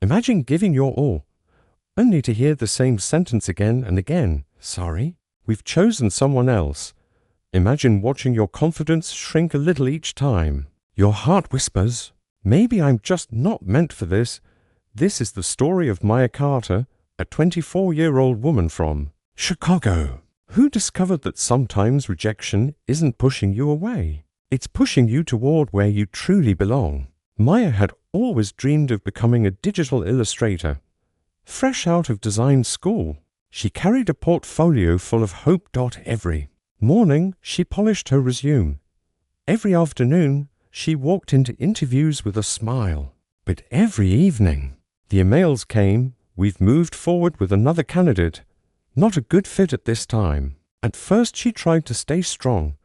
Imagine giving your all, only to hear the same sentence again and again. Sorry, we've chosen someone else. Imagine watching your confidence shrink a little each time. Your heart whispers, maybe I'm just not meant for this. This is the story of Maya Carter, a 24-year-old woman from Chicago, who discovered that sometimes rejection isn't pushing you away. It's pushing you toward where you truly belong. Maya had always dreamed of becoming a digital illustrator. Fresh out of design school, she carried a portfolio full of hope. Every morning, she polished her resume. Every afternoon, she walked into interviews with a smile. But every evening, the emails came, "We've moved forward with another candidate. Not a good fit at this time." At first, she tried to stay strong.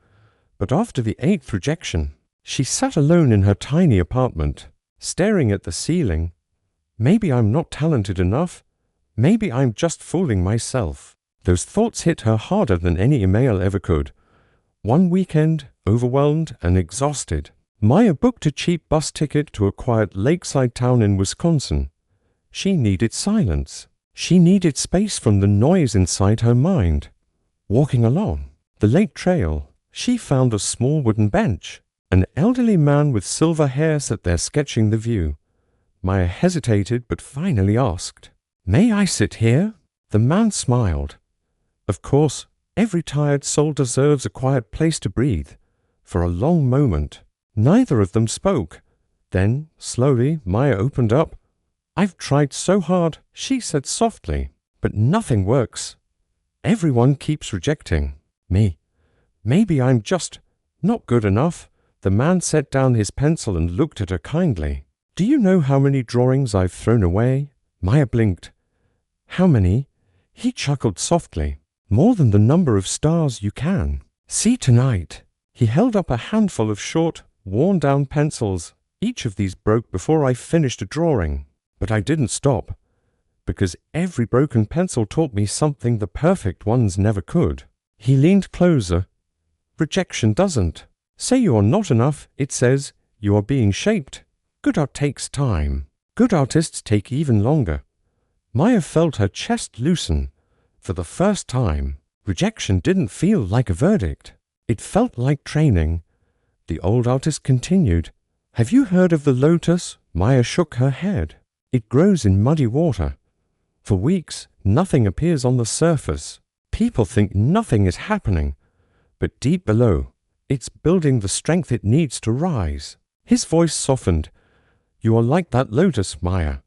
But after the 8th rejection, she sat alone in her tiny apartment, staring at the ceiling. Maybe I'm not talented enough. Maybe I'm just fooling myself. Those thoughts hit her harder than any email ever could. One weekend, overwhelmed and exhausted, Maya booked a cheap bus ticket to a quiet lakeside town in Wisconsin. She needed silence. She needed space from the noise inside her mind. Walking along the lake trail, she found a small wooden bench. An elderly man with silver hair sat there sketching the view. Maya hesitated but finally asked, "May I sit here?" The man smiled. Of course, every tired soul deserves a quiet place to breathe. For a long moment, neither of them spoke. Then, slowly, Maya opened up. "I've tried so hard," she said softly, "but nothing works. Everyone keeps rejecting me. Maybe I'm just not good enough." The man set down his pencil and looked at her kindly. "Do you know how many drawings I've thrown away?" Maya blinked. "How many?" He chuckled softly. "More than the number of stars you can see tonight." He held up a handful of short, worn-down pencils. "Each of these broke before I finished a drawing. But I didn't stop, because every broken pencil taught me something the perfect ones never could." He leaned closer. "Rejection doesn't say you are not enough. It says you are being shaped. Good art takes time. Good artists take even longer." Maya felt her chest loosen. For the first time, rejection didn't feel like a verdict. It felt like training. The old artist continued, "Have you heard of the lotus?" Maya shook her head. "It grows in muddy water. For weeks, nothing appears on the surface. People think nothing is happening. But deep below, it's building the strength it needs to rise." His voice softened. "You are like that lotus, Maya.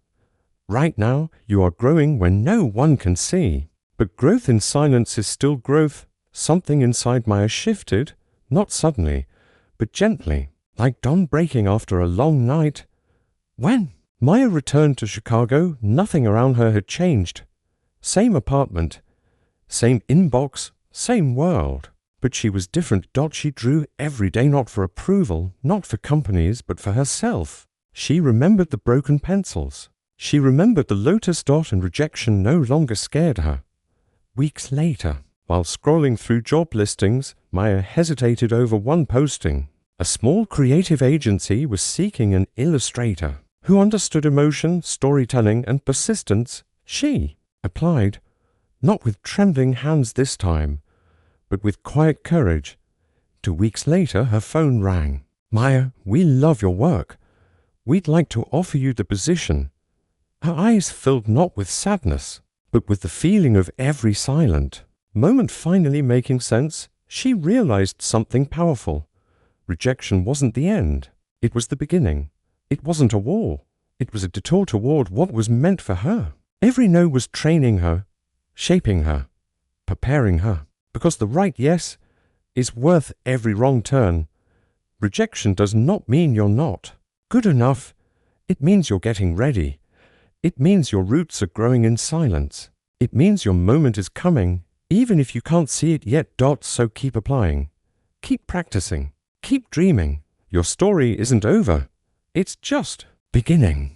Right now, you are growing when no one can see. But growth in silence is still growth." Something inside Maya shifted, not suddenly, but gently, like dawn breaking after a long night. When Maya returned to Chicago, nothing around her had changed. Same apartment, same inbox, same world. But she was different. She drew every day, not for approval, not for companies, but for herself. She remembered the broken pencils. She remembered the lotus dot, and rejection no longer scared her. Weeks later, while scrolling through job listings, Maya hesitated over one posting. A small creative agency was seeking an illustrator who understood emotion, storytelling, and persistence. She applied, not with trembling hands this time, but with quiet courage. 2 weeks later, her phone rang. "Maya, we love your work. We'd like to offer you the position." Her eyes filled not with sadness, but with the feeling of every silent moment finally making sense. She realized something powerful. Rejection wasn't the end. It was the beginning. It wasn't a wall. It was a detour toward what was meant for her. Every no was training her, shaping her, preparing her. Because the right yes is worth every wrong turn. Rejection does not mean you're not good enough. It means you're getting ready. It means your roots are growing in silence. It means your moment is coming, even if you can't see it yet. So keep applying. Keep practicing. Keep dreaming. Your story isn't over. It's just beginning.